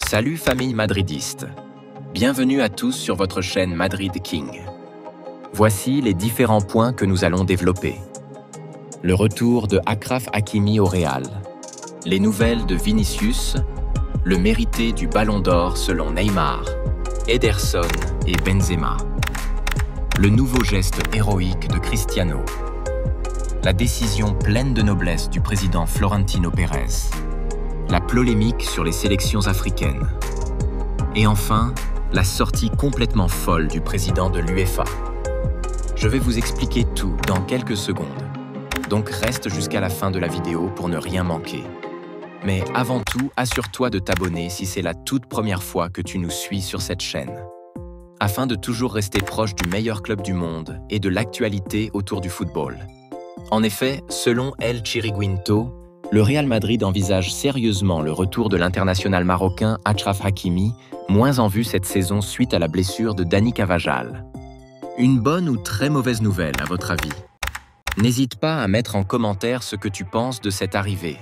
Salut famille madridiste. Bienvenue à tous sur votre chaîne Madrid King. Voici les différents points que nous allons développer. Le retour de Achraf Hakimi au Real. Les nouvelles de Vinicius. Le mérité du Ballon d'Or selon Neymar, Ederson et Benzema. Le nouveau geste héroïque de Cristiano. La décision pleine de noblesse du président Florentino Pérez. La polémique sur les sélections africaines. Et enfin, la sortie complètement folle du président de l'UEFA. Je vais vous expliquer tout dans quelques secondes. Donc reste jusqu'à la fin de la vidéo pour ne rien manquer. Mais avant tout, assure-toi de t'abonner si c'est la toute première fois que tu nous suis sur cette chaîne. Afin de toujours rester proche du meilleur club du monde et de l'actualité autour du football. En effet, selon El Chiriguinto, le Real Madrid envisage sérieusement le retour de l'international marocain Achraf Hakimi, moins en vue cette saison suite à la blessure de Dani Carvajal. Une bonne ou très mauvaise nouvelle à votre avis? N'hésite pas à mettre en commentaire ce que tu penses de cette arrivée.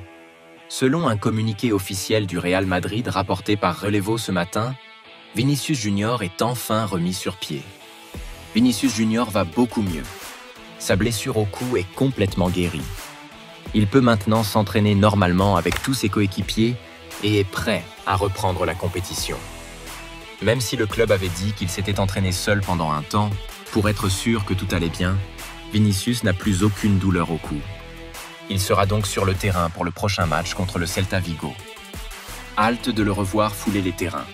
Selon un communiqué officiel du Real Madrid rapporté par Relevo ce matin, Vinicius Junior est enfin remis sur pied. Vinicius Junior va beaucoup mieux. Sa blessure au cou est complètement guérie. Il peut maintenant s'entraîner normalement avec tous ses coéquipiers et est prêt à reprendre la compétition. Même si le club avait dit qu'il s'était entraîné seul pendant un temps, pour être sûr que tout allait bien, Vinicius n'a plus aucune douleur au cou. Il sera donc sur le terrain pour le prochain match contre le Celta Vigo. Hâte de le revoir fouler les terrains.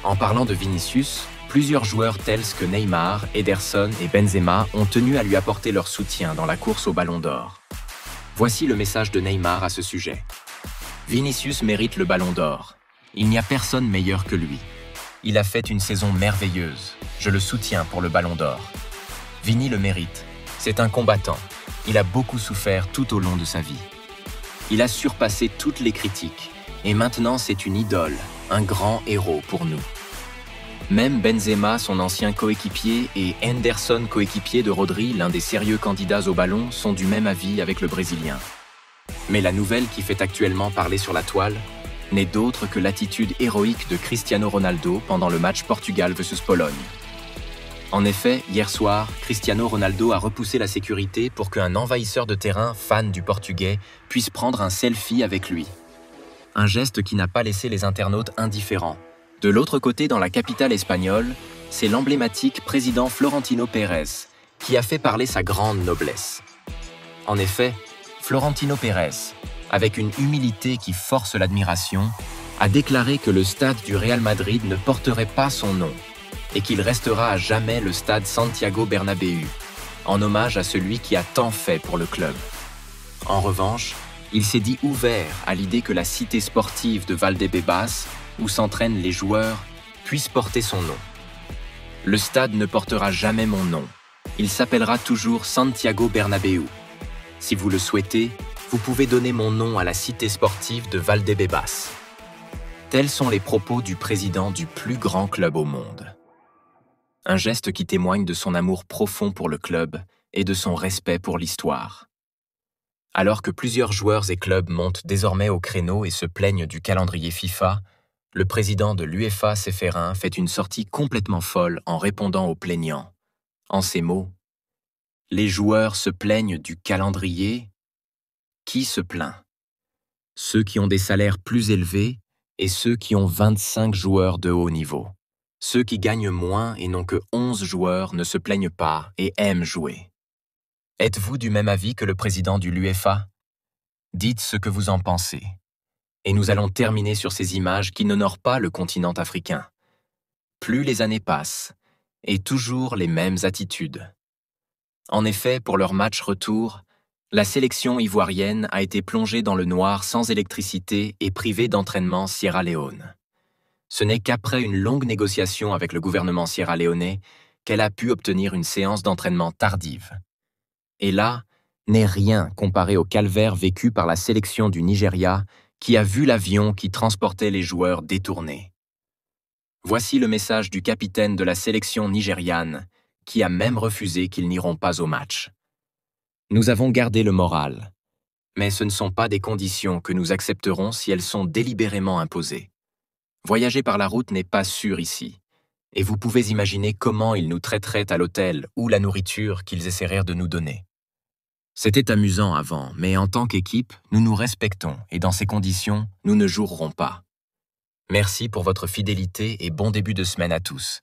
En parlant de Vinicius, plusieurs joueurs tels que Neymar, Ederson et Benzema ont tenu à lui apporter leur soutien dans la course au Ballon d'Or. Voici le message de Neymar à ce sujet. Vinicius mérite le Ballon d'Or. Il n'y a personne meilleur que lui. Il a fait une saison merveilleuse. Je le soutiens pour le Ballon d'Or. Vini le mérite. C'est un combattant. Il a beaucoup souffert tout au long de sa vie. Il a surpassé toutes les critiques. Et maintenant, c'est une idole, un grand héros pour nous. Même Benzema, son ancien coéquipier, et Henderson, coéquipier de Rodri, l'un des sérieux candidats au ballon, sont du même avis avec le Brésilien. Mais la nouvelle qui fait actuellement parler sur la toile n'est d'autre que l'attitude héroïque de Cristiano Ronaldo pendant le match Portugal vs Pologne. En effet, hier soir, Cristiano Ronaldo a repoussé la sécurité pour qu'un envahisseur de terrain, fan du Portugais, puisse prendre un selfie avec lui. Un geste qui n'a pas laissé les internautes indifférents. De l'autre côté, dans la capitale espagnole, c'est l'emblématique président Florentino Pérez qui a fait parler sa grande noblesse. En effet, Florentino Pérez, avec une humilité qui force l'admiration, a déclaré que le stade du Real Madrid ne porterait pas son nom et qu'il restera à jamais le stade Santiago Bernabéu, en hommage à celui qui a tant fait pour le club. En revanche, il s'est dit ouvert à l'idée que la cité sportive de Valdebebas, où s'entraînent les joueurs, puisse porter son nom. Le stade ne portera jamais mon nom. Il s'appellera toujours Santiago Bernabéu. Si vous le souhaitez, vous pouvez donner mon nom à la cité sportive de Valdebebas. Tels sont les propos du président du plus grand club au monde. Un geste qui témoigne de son amour profond pour le club et de son respect pour l'histoire. Alors que plusieurs joueurs et clubs montent désormais au créneau et se plaignent du calendrier FIFA, le président de l'UEFA, Ceferin, fait une sortie complètement folle en répondant aux plaignants. En ces mots, « Les joueurs se plaignent du calendrier. Qui se plaint? Ceux qui ont des salaires plus élevés et ceux qui ont 25 joueurs de haut niveau. Ceux qui gagnent moins et n'ont que 11 joueurs ne se plaignent pas et aiment jouer. Êtes-vous du même avis que le président de l'UEFA? Dites ce que vous en pensez. Et nous allons terminer sur ces images qui n'honorent pas le continent africain. Plus les années passent, et toujours les mêmes attitudes. En effet, pour leur match retour, la sélection ivoirienne a été plongée dans le noir sans électricité et privée d'entraînement Sierra Leone. Ce n'est qu'après une longue négociation avec le gouvernement sierra-léonais qu'elle a pu obtenir une séance d'entraînement tardive. Et là, n'est rien comparé au calvaire vécu par la sélection du Nigeria qui a vu l'avion qui transportait les joueurs détourné. Voici le message du capitaine de la sélection nigériane, qui a même refusé qu'ils n'iront pas au match. Nous avons gardé le moral, mais ce ne sont pas des conditions que nous accepterons si elles sont délibérément imposées. Voyager par la route n'est pas sûr ici, et vous pouvez imaginer comment ils nous traiteraient à l'hôtel ou la nourriture qu'ils essaieraient de nous donner. C'était amusant avant, mais en tant qu'équipe, nous nous respectons et dans ces conditions, nous ne jouerons pas. Merci pour votre fidélité et bon début de semaine à tous.